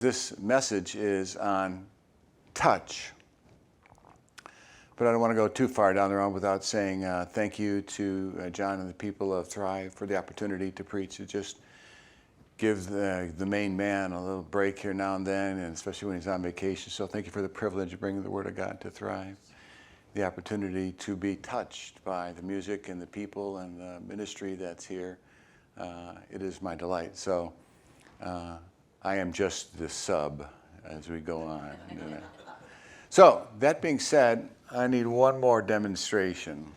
This message is on touch. But I don't want to go too far down the road without saying thank you to John and the people of Thrive for the opportunity to preach. To just give the main man a little break here now and then, and especially when he's on vacation. So thank you for the privilege of bringing the Word of God to Thrive. The opportunity to be touched by the music and the people and the ministry that's here. It is my delight. So I am just the sub as we go on. So that being said, I need one more demonstration.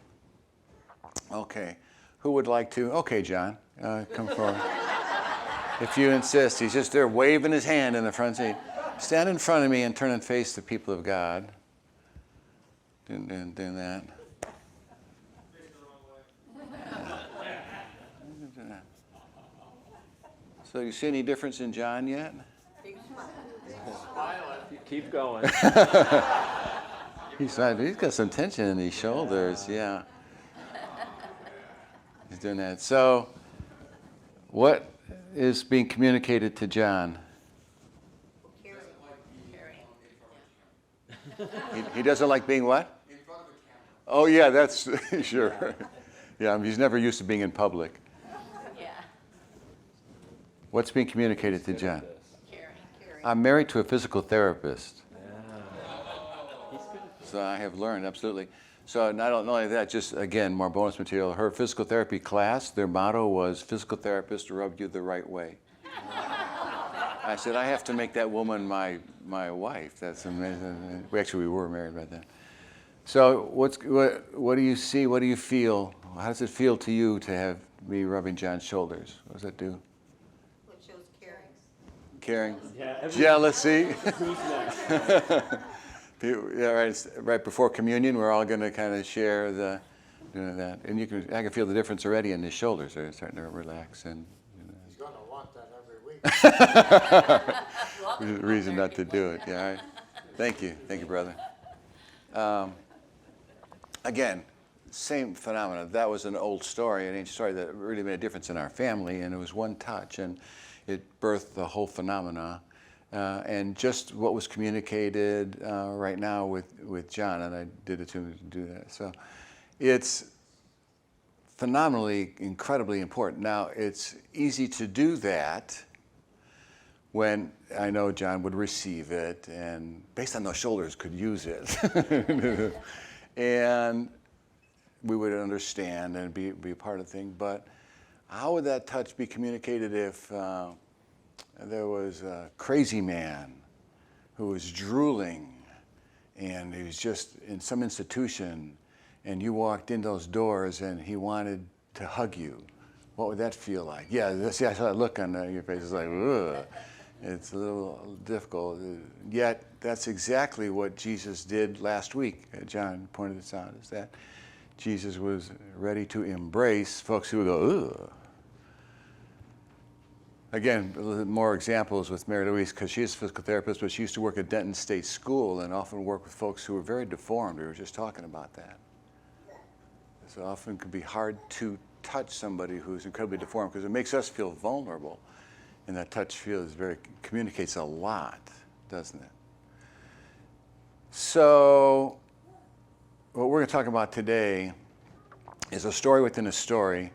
Okay, who would like to? Okay, John, come forward. If you insist, he's just there waving his hand in the front seat. Stand in front of me and turn and face the people of God. Doing that. So you see any difference in John yet? Keep going. He's got some tension in his shoulders, yeah. He's doing that. So, what is being communicated to John? He doesn't like being what? In front of the camera. Oh, yeah, that's sure. Yeah, he's never used to being in public. Yeah. What's being communicated to John? I'm married to a physical therapist. So I have learned, absolutely. So not only that, just again, more bonus material. Her physical therapy class, their motto was physical therapist to rub you the right way. I said, I have to make that woman my wife. That's amazing. We were married by then. So what do you see? What do you feel? How does it feel to you to have me rubbing John's shoulders? What does that do? It shows caring. Caring? Yeah, Jealousy? Who's next? Yeah, right before communion, we're all going to kind of share doing that, and I can feel the difference already in his shoulders. They're starting to relax, and He's going to want that every week. there's a reason not to do it. Yeah, all right. Thank you, brother. Again, same phenomena. That was an old story, an ancient story that really made a difference in our family, and it was one touch, and it birthed the whole phenomena. And just what was communicated right now with John, and I did it to him to do that. So it's phenomenally, incredibly important. Now, it's easy to do that when I know John would receive it and based on those shoulders could use it. And we would understand and be a part of the thing. But how would that touch be communicated if there was a crazy man who was drooling and he was just in some institution and you walked in those doors and he wanted to hug you? What would that feel like? Yeah, I saw that look on your face. It's like, ugh. It's a little difficult. Yet that's exactly what Jesus did last week. John pointed this out, is that Jesus was ready to embrace folks who would go, ugh. Again, a little more examples with Mary Louise, because she's a physical therapist, but she used to work at Denton State School and often work with folks who were very deformed. We were just talking about that. So often it can be hard to touch somebody who's incredibly deformed because it makes us feel vulnerable. And that touch communicates a lot, doesn't it? So what we're going to talk about today is a story within a story.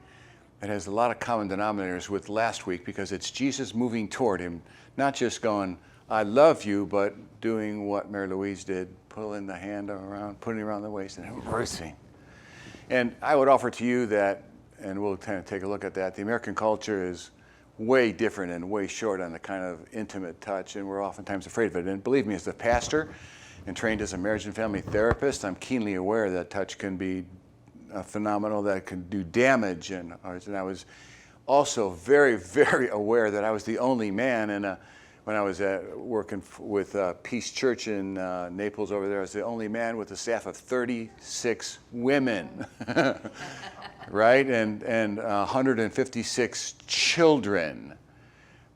It has a lot of common denominators with last week because it's Jesus moving toward him, not just going, I love you, but doing what Mary Louise did, pulling the hand around, putting it around the waist and embracing. And I would offer to you that, and we'll kind of take a look at that, the American culture is way different and way short on the kind of intimate touch, and we're oftentimes afraid of it. And believe me, as a pastor and trained as a marriage and family therapist, I'm keenly aware that touch can be phenomenal, that can do damage. And I was also very, very aware that I was the only man when I was working with Peace Church in Naples over there. I was the only man with a staff of 36 women, right? And 156 children.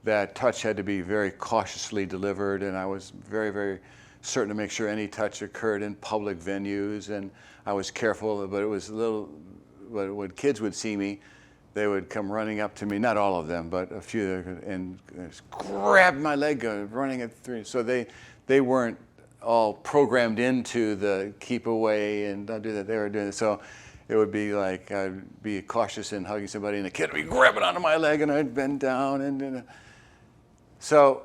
That touch had to be very cautiously delivered, and I was very, very certain to make sure any touch occurred in public venues, and I was careful, but it was a little, but when kids would see me, they would come running up to me, not all of them, but a few, and just grab my leg, running at 3. So they weren't all programmed into the keep away and don't do that. They were doing it. So it would be like I'd be cautious in hugging somebody, and the kid would be grabbing onto my leg, and I'd bend down. And so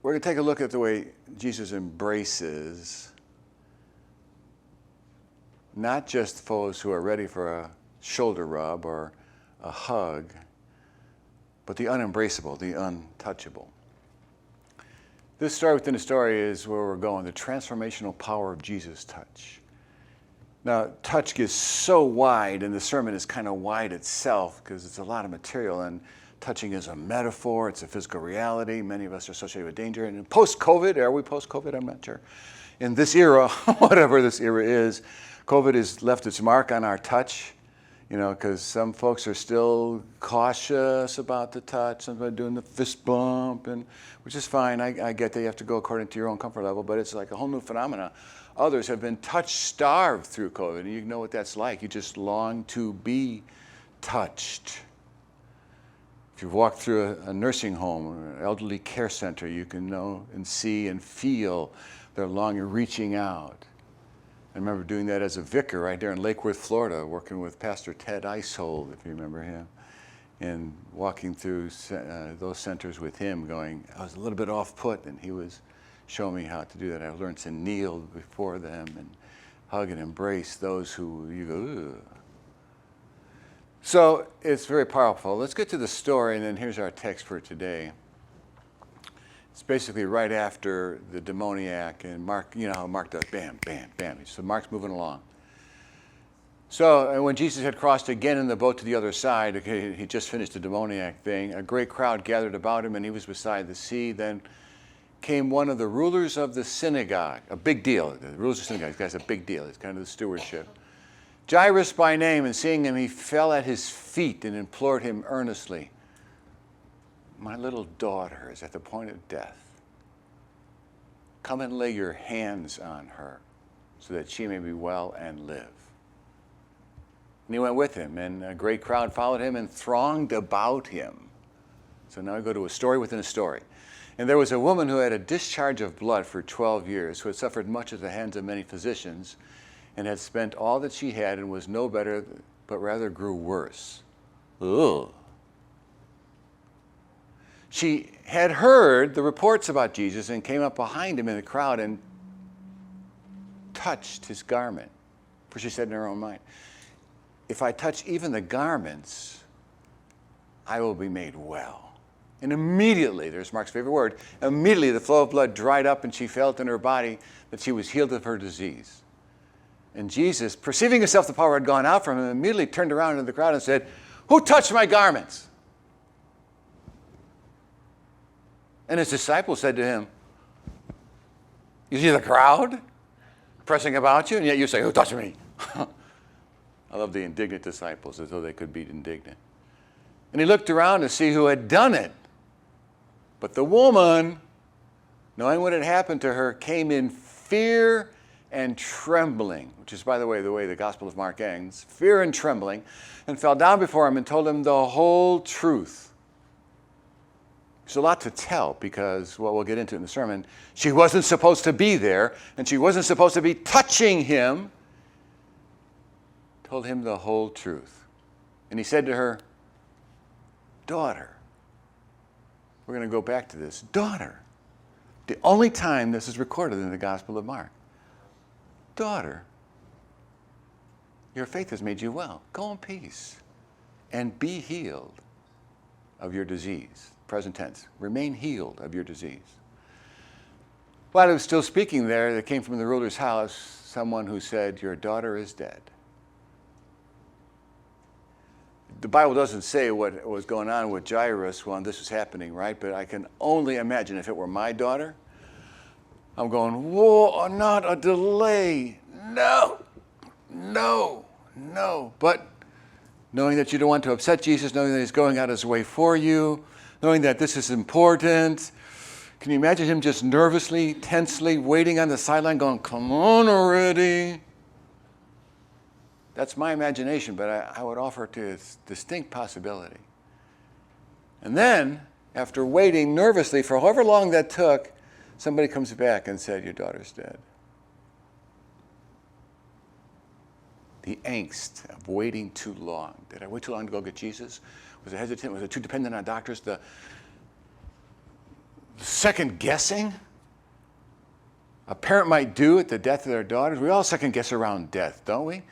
we're going to take a look at the way Jesus embraces not just those who are ready for a shoulder rub or a hug, but the unembraceable, the untouchable. This story within a story is where we're going, the transformational power of Jesus' touch. Now, touch gets so wide, and the sermon is kind of wide itself because it's a lot of material, and touching is a metaphor, it's a physical reality. Many of us are associated with danger. And in post-COVID, are we post-COVID? I'm not sure. In this era, whatever this era is, COVID has left its mark on our touch, because some folks are still cautious about the touch. Some are doing the fist bump, which is fine. I get that you have to go according to your own comfort level, but it's like a whole new phenomena. Others have been touch-starved through COVID, and you know what that's like. You just long to be touched. If you've walked through a nursing home or an elderly care center, you can know and see and feel their longing, reaching out. I remember doing that as a vicar right there in Lake Worth, Florida, working with Pastor Ted Isehold, if you remember him, and walking through those centers with him going, I was a little bit off-put, and he was showing me how to do that. I learned to kneel before them and hug and embrace those who you go, ugh. So it's very powerful. Let's get to the story, and then here's our text for today. It's basically right after the demoniac, and Mark, you know how Mark does, bam, bam, bam. So Mark's moving along. So when Jesus had crossed again in the boat to the other side, he just finished the demoniac thing, a great crowd gathered about him, and he was beside the sea. Then came one of the rulers of the synagogue, a big deal. The rulers of the synagogue, this guy's a big deal. It's kind of the stewardship. Jairus by name, and seeing him, he fell at his feet and implored him earnestly. My little daughter is at the point of death. Come and lay your hands on her so that she may be well and live. And he went with him, and a great crowd followed him and thronged about him. So now we go to a story within a story. And there was a woman who had a discharge of blood for 12 years, who had suffered much at the hands of many physicians, and had spent all that she had and was no better, but rather grew worse. Ugh. She had heard the reports about Jesus and came up behind him in the crowd and touched his garment. For she said in her own mind, if I touch even the garments, I will be made well. And immediately, there's Mark's favorite word, immediately the flow of blood dried up, and she felt in her body that she was healed of her disease. And Jesus, perceiving himself the power had gone out from him, immediately turned around into the crowd and said, who touched my garments? And his disciples said to him, you see the crowd pressing about you, and yet you say, who touched me? I love the indignant disciples, as though they could be indignant. And he looked around to see who had done it. But the woman, knowing what had happened to her, came in fear and trembling, which is, by the way the Gospel of Mark ends, fear and trembling, and fell down before him and told him the whole truth. There's a lot to tell because, well, we'll get into it in the sermon. She wasn't supposed to be there, and she wasn't supposed to be touching him. Told him the whole truth. And he said to her, daughter. We're going to go back to this. Daughter. The only time this is recorded in the Gospel of Mark. Daughter, your faith has made you well. Go in peace and be healed of your disease. Present tense. Remain healed of your disease. While he was still speaking there came from the ruler's house someone who said, your daughter is dead. The Bible doesn't say what was going on with Jairus when this was happening, right? But I can only imagine if it were my daughter, I'm going, whoa, not a delay. No. But knowing that you don't want to upset Jesus, knowing that he's going out his way for you, knowing that this is important. Can you imagine him just nervously, tensely waiting on the sideline going, come on already. That's my imagination, but I would offer it to its distinct possibility. And then, after waiting nervously for however long that took, somebody comes back and said, your daughter's dead. The angst of waiting too long. Did I wait too long to go get Jesus? Was I hesitant? Was I too dependent on doctors? The second guessing a parent might do at the death of their daughters. We all second guess around death, don't we?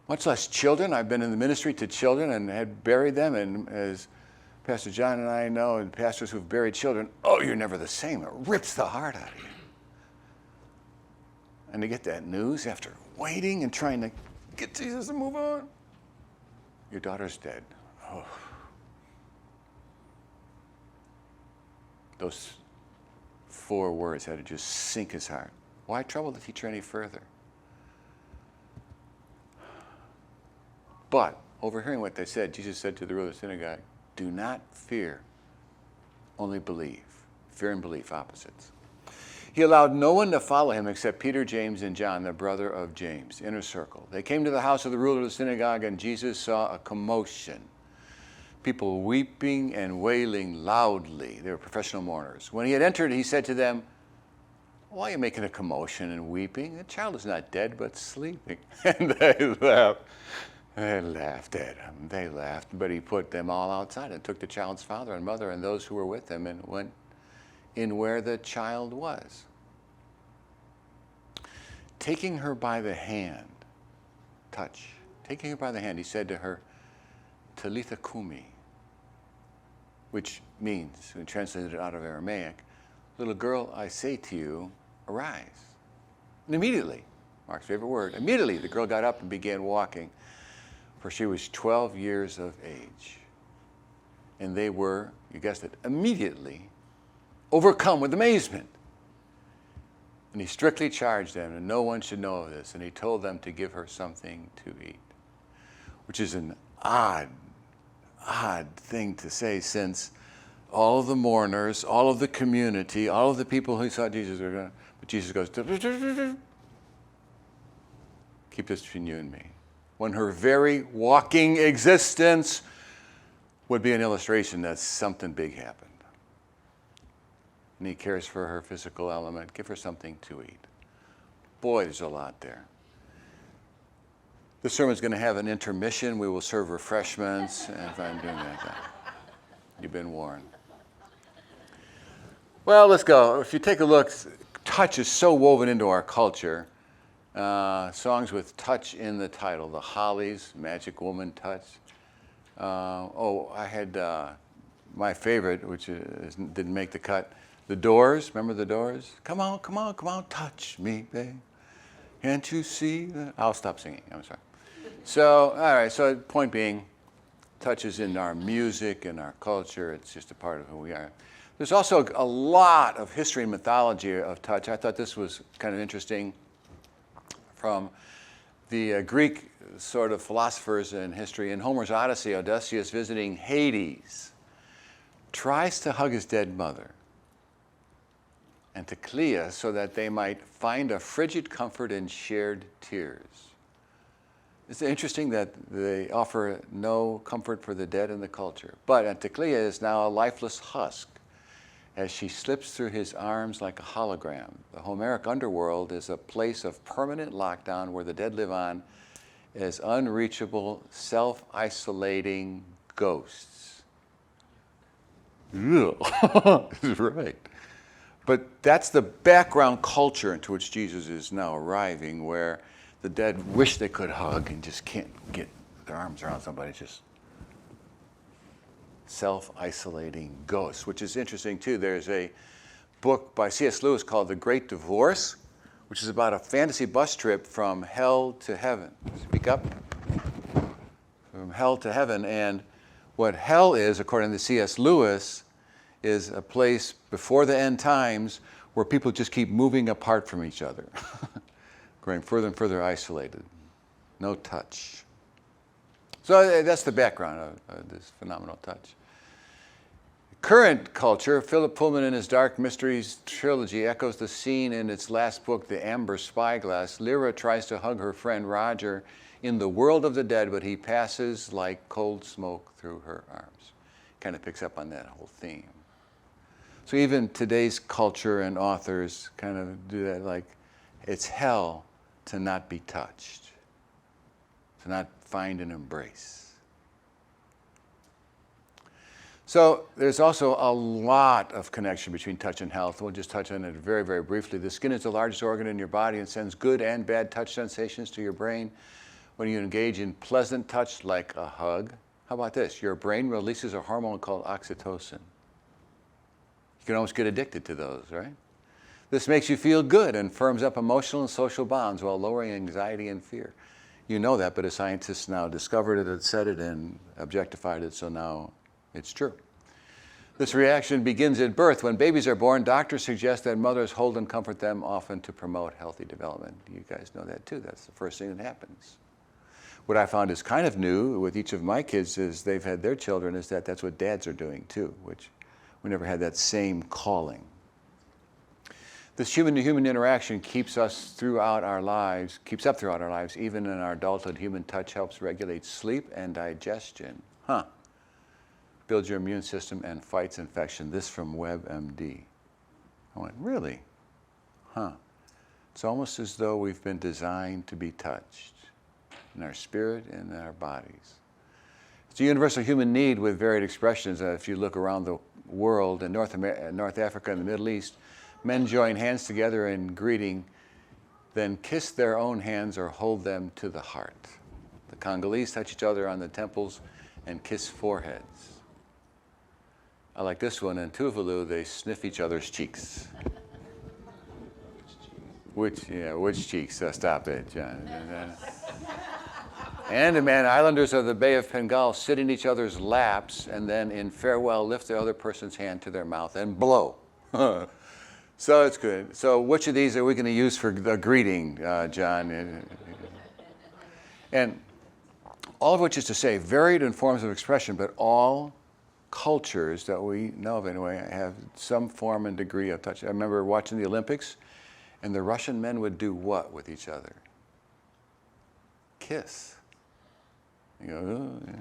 Much less children. I've been in the ministry to children and had buried them, and as Pastor John and I know, and pastors who've buried children, oh, you're never the same. It rips the heart out of you. And to get that news after waiting and trying to get Jesus to move on, your daughter's dead. Oh. Those 4 words had to just sink his heart. Why trouble the teacher any further? But, overhearing what they said, Jesus said to the ruler of the synagogue, do not fear, only believe. Fear and belief, opposites. He allowed no one to follow him except Peter, James, and John, the brother of James, inner circle. They came to the house of the ruler of the synagogue, and Jesus saw a commotion. People weeping and wailing loudly. They were professional mourners. When he had entered, he said to them, why are you making a commotion and weeping? The child is not dead, but sleeping. And they laughed. They laughed at him. They laughed, but he put them all outside and took the child's father and mother and those who were with him and went in where the child was. Taking her by the hand, taking her by the hand, he said to her, Talitha Kumi, which means, when translated out of Aramaic, little girl, I say to you, arise. And immediately, Mark's favorite word, immediately the girl got up and began walking, for she was 12 years of age. And they were, you guessed it, immediately overcome with amazement. And he strictly charged them, and no one should know of this, and he told them to give her something to eat, which is an odd thing to say, since all of the mourners, all of the community, all of the people who saw Jesus were going to, but Jesus goes, keep this between you and me. When her very walking existence would be an illustration that something big happened. And he cares for her physical element. Give her something to eat. Boy, there's a lot there. This sermon's going to have an intermission. We will serve refreshments. And if I'm doing that, you've been warned. Well, let's go. If you take a look, touch is so woven into our culture. Songs with touch in the title. The Hollies, Magic Woman Touch. I had my favorite, which didn't make the cut. The Doors. Remember the Doors? Come on, come on, come on, touch me, babe. Can't you see that? I'll stop singing. I'm sorry. So, all right. So, point being, touch is in our music and our culture. It's just a part of who we are. There's also a lot of history and mythology of touch. I thought this was kind of interesting. From the Greek sort of philosophers in history. In Homer's Odyssey, Odysseus, visiting Hades, tries to hug his dead mother and Teclia so that they might find a frigid comfort in shared tears. It's interesting that they offer no comfort for the dead in the culture. But Teclia is now a lifeless husk as she slips through his arms like a hologram. The Homeric underworld is a place of permanent lockdown where the dead live on as unreachable, self-isolating ghosts. Right. But that's the background culture into which Jesus is now arriving, where the dead wish they could hug and just can't get their arms around somebody. Just self-isolating ghosts, which is interesting too. There's a book by C.S. Lewis called The Great Divorce, which is about a fantasy bus trip from hell to heaven. Speak up. From hell to heaven. And what hell is, according to C.S. Lewis, is a place before the end times where people just keep moving apart from each other, growing further and further isolated. No touch. So that's the background of this phenomenal touch. Current culture, Philip Pullman in his Dark Mysteries trilogy echoes the scene in its last book, The Amber Spyglass. Lyra tries to hug her friend Roger in the world of the dead, but he passes like cold smoke through her arms. Kind of picks up on that whole theme. So even today's culture and authors kind of do that, like it's hell to not be touched, to not find and embrace. So there's also a lot of connection between touch and health. We'll just touch on it very, very briefly. The skin is the largest organ in your body and sends good and bad touch sensations to your brain. When you engage in pleasant touch like a hug, how about this? Your brain releases a hormone called oxytocin. You can almost get addicted to those, right? This makes you feel good and firms up emotional and social bonds while lowering anxiety and fear. You know that, but a scientist now discovered it and said it and objectified it, so now it's true. This reaction begins at birth. When babies are born, doctors suggest that mothers hold and comfort them, often to promote healthy development. You guys know that too. That's the first thing that happens. What I found is kind of new with each of my kids is they've had their children is that that's what dads are doing too, which we never had that same calling. This human-to-human interaction keeps up throughout our lives, even in our adulthood. Human touch helps regulate sleep and digestion. Builds your immune system and fights infection. This from WebMD. I went, really? It's almost as though we've been designed to be touched in our spirit and in our bodies. It's a universal human need with varied expressions. If you look around the world, in North Africa and the Middle East, men join hands together in greeting, then kiss their own hands or hold them to the heart. The Congolese touch each other on the temples and kiss foreheads. I like this one. In Tuvalu, they sniff each other's cheeks. Which cheeks? Stop it, John. Andaman Islanders of the Bay of Bengal sit in each other's laps and then in farewell lift the other person's hand to their mouth and blow. So it's good. So which of these are we going to use for the greeting, John? And all of which is to say, varied in forms of expression, but all cultures that we know of anyway have some form and degree of touch. I remember watching the Olympics, and the Russian men would do what with each other? Kiss. You go, oh, yeah.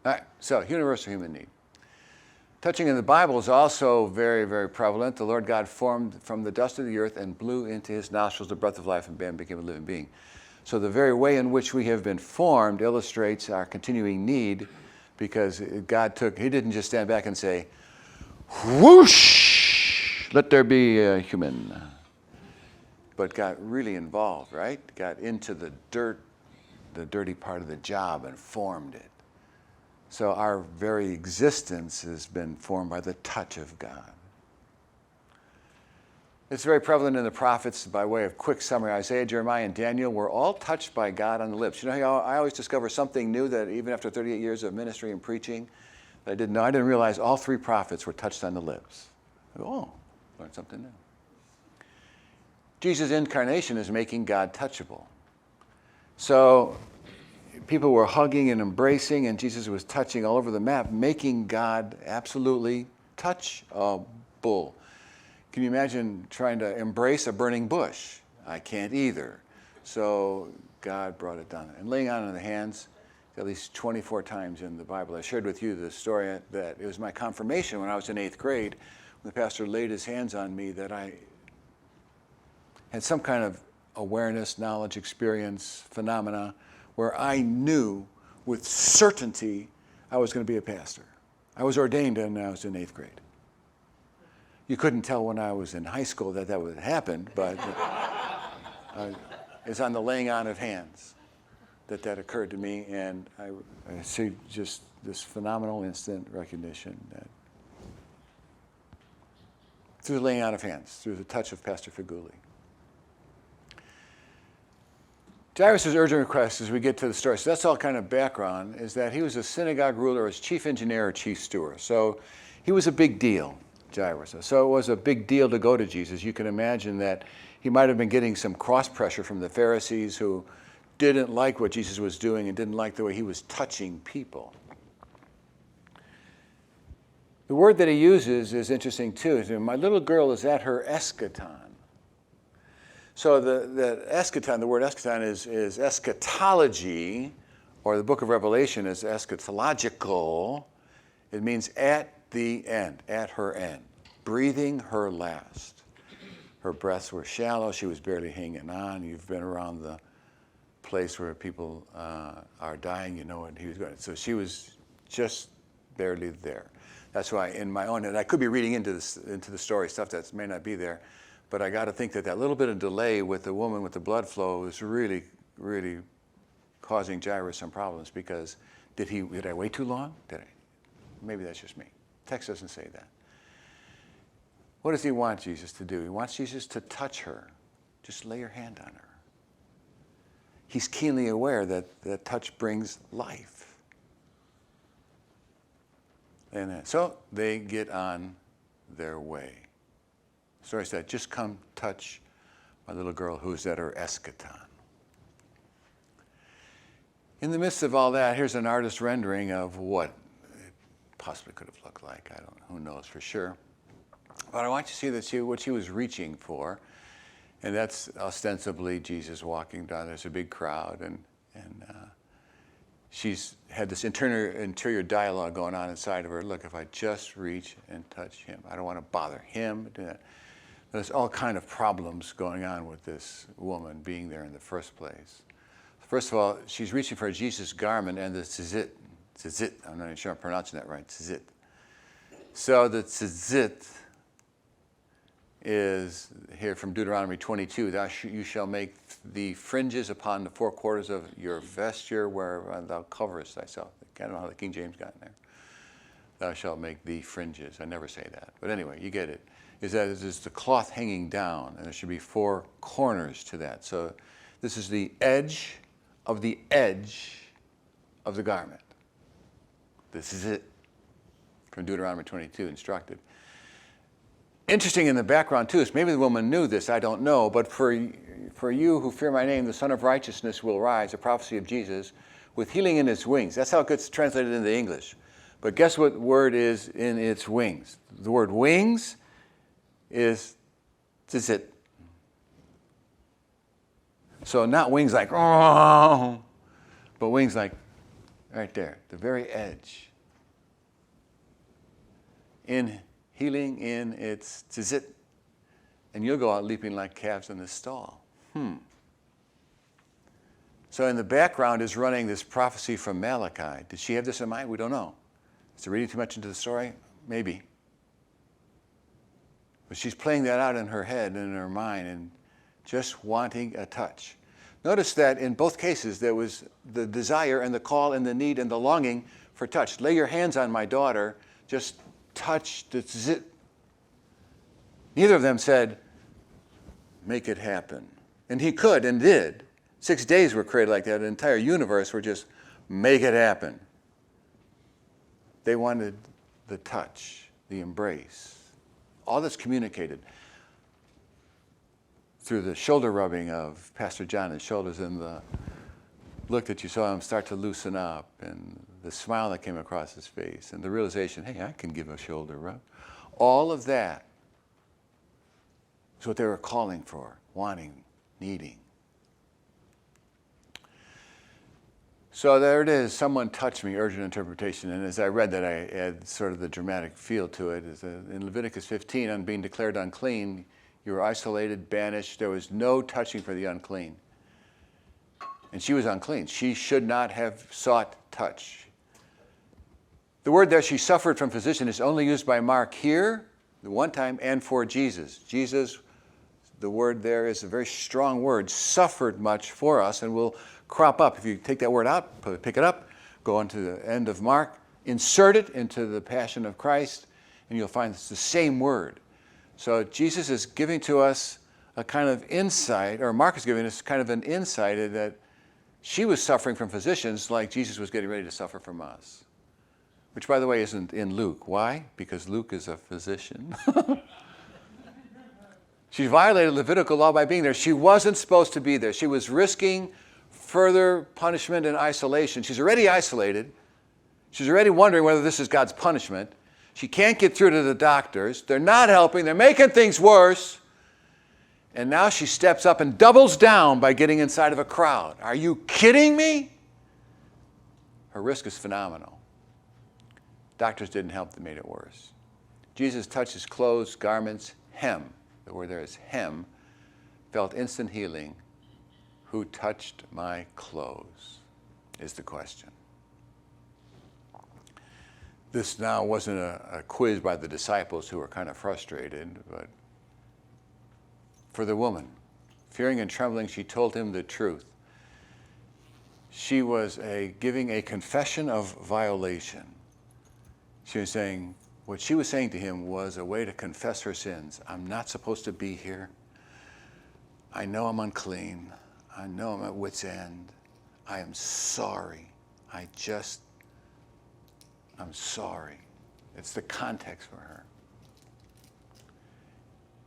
All right, so universal human need. Touching in the Bible is also very, very prevalent. The Lord God formed from the dust of the earth and blew into his nostrils the breath of life, and man became a living being. So the very way in which we have been formed illustrates our continuing need, because God he didn't just stand back and say, whoosh, let there be a human. But got really involved, right? Got into the dirt, the dirty part of the job, and formed it. So our very existence has been formed by the touch of God. It's very prevalent in the prophets. By way of quick summary, Isaiah, Jeremiah, and Daniel were all touched by God on the lips. You know how I always discover something new that even after 38 years of ministry and preaching, that I didn't know. I didn't realize all three prophets were touched on the lips. I go, oh, learned something new. Jesus' incarnation is making God touchable. So people were hugging and embracing, and Jesus was touching all over the map, making God absolutely touchable. Can you imagine trying to embrace a burning bush? I can't either. So God brought it down. And laying on the hands, at least 24 times in the Bible. I shared with you the story that it was my confirmation when I was in 8th grade, when the pastor laid his hands on me, that I had some kind of awareness, knowledge, experience, phenomena, where I knew with certainty I was going to be a pastor. I was ordained when I was in 8th grade. You couldn't tell when I was in high school that would happen, but it's on the laying on of hands that occurred to me, and I see just this phenomenal instant recognition that through the laying on of hands, through the touch of Pastor Figuli. Jairus' urgent request, as we get to the story, so that's all kind of background, is that he was a synagogue ruler as chief engineer or chief steward. So he was a big deal, Jairus. So it was a big deal to go to Jesus. You can imagine that he might have been getting some cross pressure from the Pharisees who didn't like what Jesus was doing and didn't like the way he was touching people. The word that he uses is interesting too. My little girl is at her eschaton. So the eschaton, the word eschaton is eschatology, or the book of Revelation is eschatological. It means at the end, at her end, breathing her last. Her breaths were shallow. She was barely hanging on. You've been around the place where people are dying, you know, and he was going. So she was just barely there. That's why in my own, and I could be reading into the story stuff that may not be there, but I got to think that little bit of delay with the woman with the blood flow is really, really causing Jairus some problems, because did I wait too long? Did I? Maybe that's just me. Text doesn't say that. What does he want Jesus to do? He wants Jesus to touch her. Just lay your hand on her. He's keenly aware that touch brings life. And so they get on their way. The story said, just come touch my little girl who's at her eschaton. In the midst of all that, here's an artist rendering of what it possibly could have looked like. Who knows for sure. But I want you to see what she was reaching for. And that's ostensibly Jesus walking down. There's a big crowd, and she's had this interior dialogue going on inside of her. Look, if I just reach and touch him, I don't want to bother him. There's all kind of problems going on with this woman being there in the first place. First of all, she's reaching for Jesus' garment and the tzizit. I'm not even sure I'm pronouncing that right. Tzizit. So the tzizit is here from Deuteronomy 22. You shall make the fringes upon the four quarters of your vesture where thou coverest thyself. I don't know how the King James got in there. Thou shalt make the fringes. I never say that. But anyway, you get it. Is that it's the cloth hanging down, and there should be four corners to that. So this is the edge of the garment. This is it. From Deuteronomy 22, instructed. Interesting in the background too is maybe the woman knew this, I don't know, but for you who fear my name, the Son of Righteousness will rise, a prophecy of Jesus, with healing in its wings. That's how it gets translated into English. But guess what word is in its wings? The word wings is tzit. So not wings like, oh, but wings like right there, the very edge. In healing in its tzit. And you'll go out leaping like calves in the stall. So in the background is running this prophecy from Malachi. Did she have this in mind? We don't know. Is it reading too much into the story? Maybe. But she's playing that out in her head and in her mind and just wanting a touch. Notice that in both cases there was the desire and the call and the need and the longing for touch. Lay your hands on my daughter, just touch the tzit. Neither of them said, make it happen. And he could and did. 6 days were created like that. The entire universe were just make it happen. They wanted the touch, the embrace. All that's communicated through the shoulder rubbing of Pastor John, his shoulders, and the look that you saw him start to loosen up, and the smile that came across his face, and the realization, hey, I can give a shoulder rub. All of that is what they were calling for, wanting, needing. So there it is, someone touched me, urgent interpretation. And as I read that, I had sort of the dramatic feel to it. In Leviticus 15, on being declared unclean, you were isolated, banished. There was no touching for the unclean. And she was unclean. She should not have sought touch. The word there, she suffered from physician, is only used by Mark here, the one time, and for Jesus. Jesus, the word there is a very strong word, suffered much for us, and will crop up. If you take that word out, pick it up, go on to the end of Mark, insert it into the Passion of Christ, and you'll find it's the same word. So Jesus is giving to us a kind of insight, or Mark is giving us kind of an insight that she was suffering from physicians like Jesus was getting ready to suffer from us. Which, by the way, isn't in Luke. Why? Because Luke is a physician. She violated Levitical law by being there. She wasn't supposed to be there. She was risking further punishment and isolation. She's already isolated. She's already wondering whether this is God's punishment. She can't get through to the doctors. They're not helping. They're making things worse. And now she steps up and doubles down by getting inside of a crowd. Are you kidding me? Her risk is phenomenal. Doctors didn't help. They made it worse. Jesus touched his clothes, garments, hem. The word there is hem. Felt instant healing. Who touched my clothes is the question. This now wasn't a quiz by the disciples who were kind of frustrated, but for the woman, fearing and trembling, she told him the truth. She was giving a confession of violation. She was saying, what she was saying to him was a way to confess her sins. I'm not supposed to be here. I know I'm unclean. I know I'm at wit's end. I am sorry. I'm sorry. It's the context for her.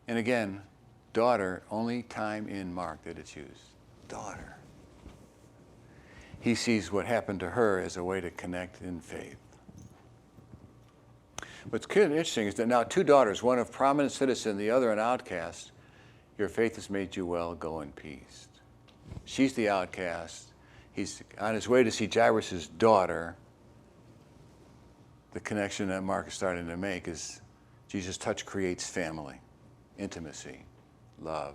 And again, daughter, only time in Mark that it's used. Daughter. He sees what happened to her as a way to connect in faith. What's kind of interesting is that now two daughters, one a prominent citizen, the other an outcast, your faith has made you well, go in peace. She's the outcast. He's on his way to see Jairus' daughter. The connection that Mark is starting to make is Jesus' touch creates family, intimacy, love.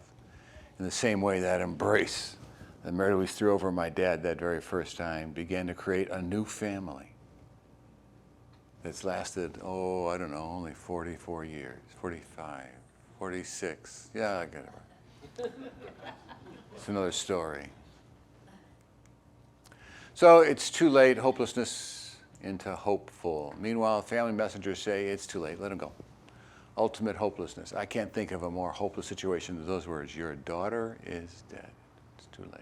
In the same way that embrace that Mary Louise threw over my dad that very first time began to create a new family that's lasted, only 44 years, 45, 46. Yeah, I get it. It's another story. So it's too late, hopelessness into hopeful. Meanwhile, family messengers say, it's too late, let him go. Ultimate hopelessness. I can't think of a more hopeless situation than those words. Your daughter is dead. It's too late.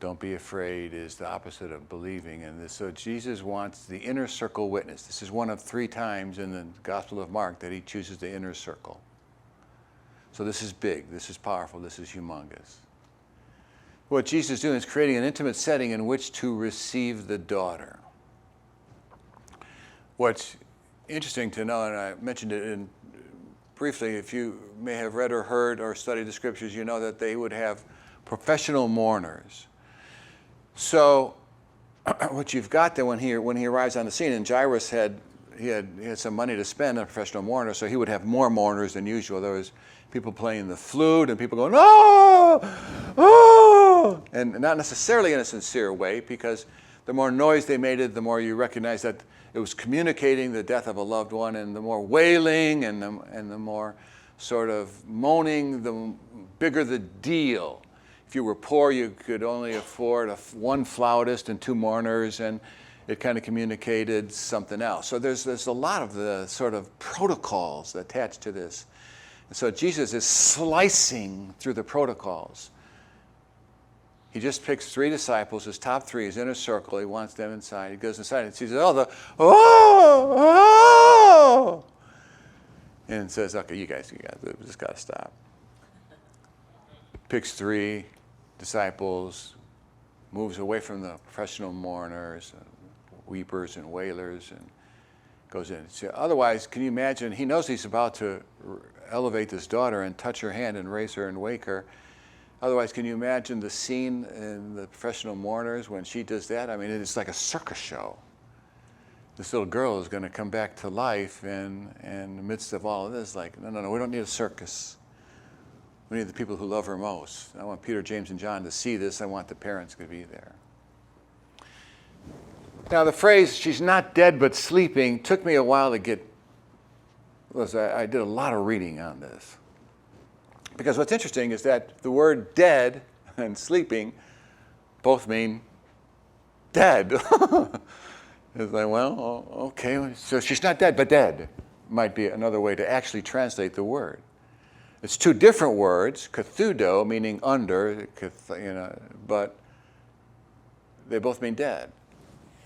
Don't be afraid is the opposite of believing in this. So Jesus wants the inner circle witness. This is one of 3 times in the Gospel of Mark that he chooses the inner circle. So this is big, this is powerful, this is humongous. What Jesus is doing is creating an intimate setting in which to receive the daughter. What's interesting to know, and I mentioned it briefly, if you may have read or heard or studied the scriptures, you know that they would have professional mourners. So what you've got there when he arrives on the scene, and Jairus had some money to spend on a professional mourner, so he would have more mourners than usual. There was people playing the flute and people going, oh, oh, and not necessarily in a sincere way, because the more noise they made it, the more you recognize that it was communicating the death of a loved one, and the more wailing and the more sort of moaning, the bigger the deal. If you were poor, you could only afford one flautist and 2 mourners, and it kind of communicated something else. So there's a lot of the sort of protocols attached to this. And so Jesus is slicing through the protocols. He just picks 3 disciples, his top 3, his inner circle. He wants them inside. He goes inside and sees oh, and says, okay, you guys, we just got to stop. Picks 3 disciples, moves away from the professional mourners, weepers and wailers, and goes in. So otherwise, can you imagine, he knows he's about to elevate this daughter and touch her hand and raise her and wake her. Otherwise, can you imagine the scene in the professional mourners when she does that? I mean, it's like a circus show. This little girl is going to come back to life, and in the midst of all of this, like, no, we don't need a circus. We need the people who love her most. I want Peter, James, and John to see this. I want the parents to be there. Now, the phrase, she's not dead but sleeping, took me a while to get, I did a lot of reading on this. Because what's interesting is that the word dead and sleeping both mean dead. It's like, well, okay, so she's not dead, but dead might be another way to actually translate the word. It's 2 different words, kathudo, meaning under, but they both mean dead.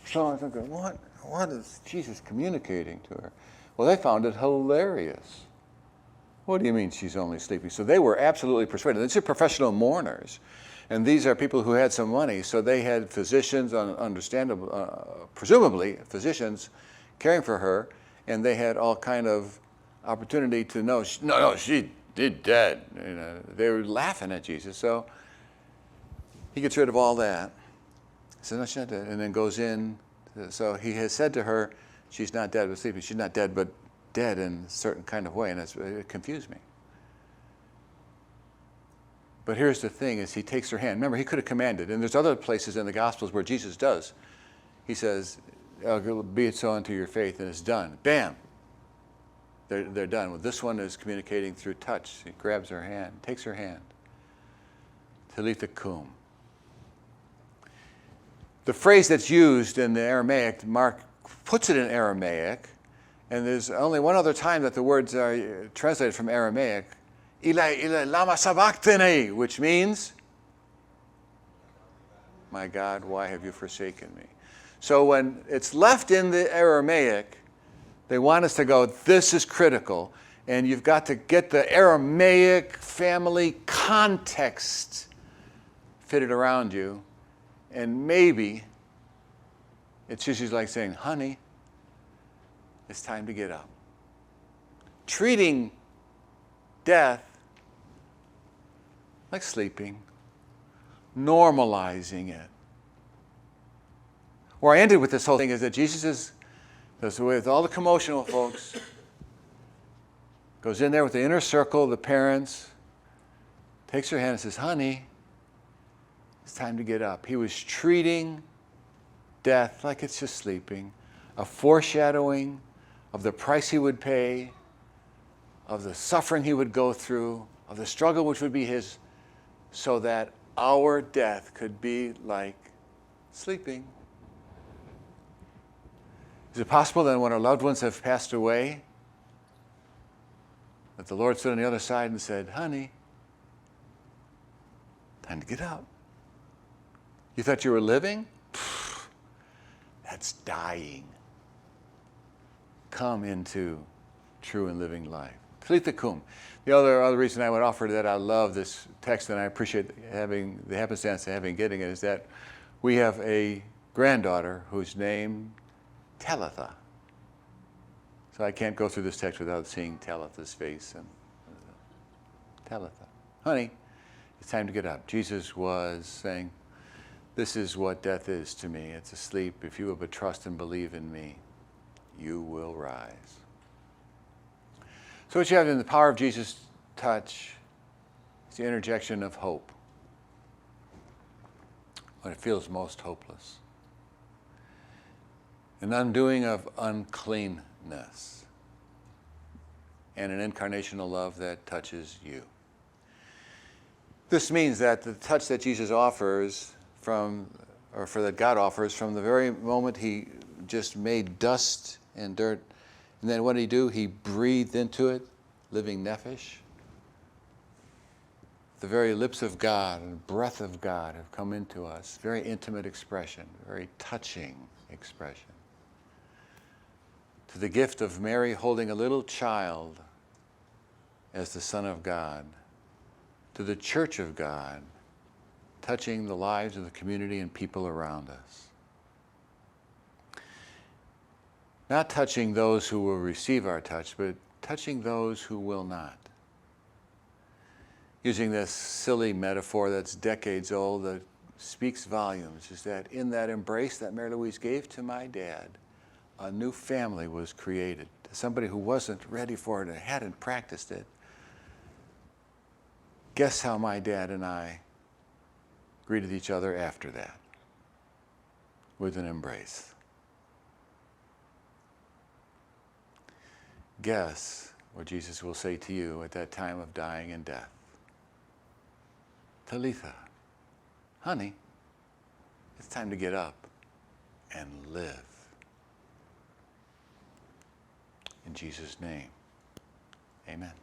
So I'm thinking, what is Jesus communicating to her? Well, they found it hilarious. What do you mean she's only sleeping? So they were absolutely persuaded. These are professional mourners. And these are people who had some money. So they had physicians, presumably physicians, caring for her, and they had all kind of opportunity to know, no, she did dead. You know, they were laughing at Jesus. So he gets rid of all that. He says, no, she's not dead. And then goes in. So he has said to her, she's not dead but sleeping. She's not dead, but dead in a certain kind of way. And it confused me. But here's the thing, is he takes her hand. Remember, he could have commanded. And there's other places in the Gospels where Jesus does. He says, be it so unto your faith, and it's done. Bam! They're done. Well, this one is communicating through touch. He grabs her hand, takes her hand. Talitha kum. The phrase that's used in the Aramaic, Mark puts it in Aramaic, and there's only one other time that the words are translated from Aramaic, Eli, Eli, lama sabachthani, which means, my God, why have you forsaken me? So when it's left in the Aramaic, they want us to go, this is critical, and you've got to get the Aramaic family context fitted around you, and maybe it's just like saying, honey, it's time to get up. Treating death like sleeping, normalizing it. Where I ended with this whole thing is that Jesus is, with all the commotional folks, goes in there with the inner circle, the parents, takes her hand and says, honey, it's time to get up. He was treating death like it's just sleeping, a foreshadowing of the price he would pay, of the suffering he would go through, of the struggle which would be his, so that our death could be like sleeping. Is it possible that when our loved ones have passed away, that the Lord stood on the other side and said, honey, time to get up. You thought you were living? That's dying. Come into true and living life. Talitha kum. The other reason I would offer that I love this text and I appreciate having the happenstance of getting it is that we have a granddaughter who's named Talitha. So I can't go through this text without seeing Talitha's face. And Talitha, honey, it's time to get up. Jesus was saying, this is what death is to me. It's a sleep. If you will but trust and believe in me, you will rise. So what you have in the power of Jesus' touch is the interjection of hope when it feels most hopeless. An undoing of uncleanness and an incarnational love that touches you. This means that the touch that Jesus offers that God offers from the very moment he just made dust and dirt, and then what did he do? He breathed into it, living nephesh. The very lips of God and breath of God have come into us. Very intimate expression, very touching expression. To the gift of Mary holding a little child as the Son of God. To the Church of God, touching the lives of the community and people around us. Not touching those who will receive our touch, but touching those who will not. Using this silly metaphor that's decades old that speaks volumes, is that in that embrace that Mary Louise gave to my dad, a new family was created. Somebody who wasn't ready for it and hadn't practiced it. Guess how my dad and I greeted each other after that? With an embrace. Guess what Jesus will say to you at that time of dying and death. Talitha, honey, it's time to get up and live. In Jesus' name, amen.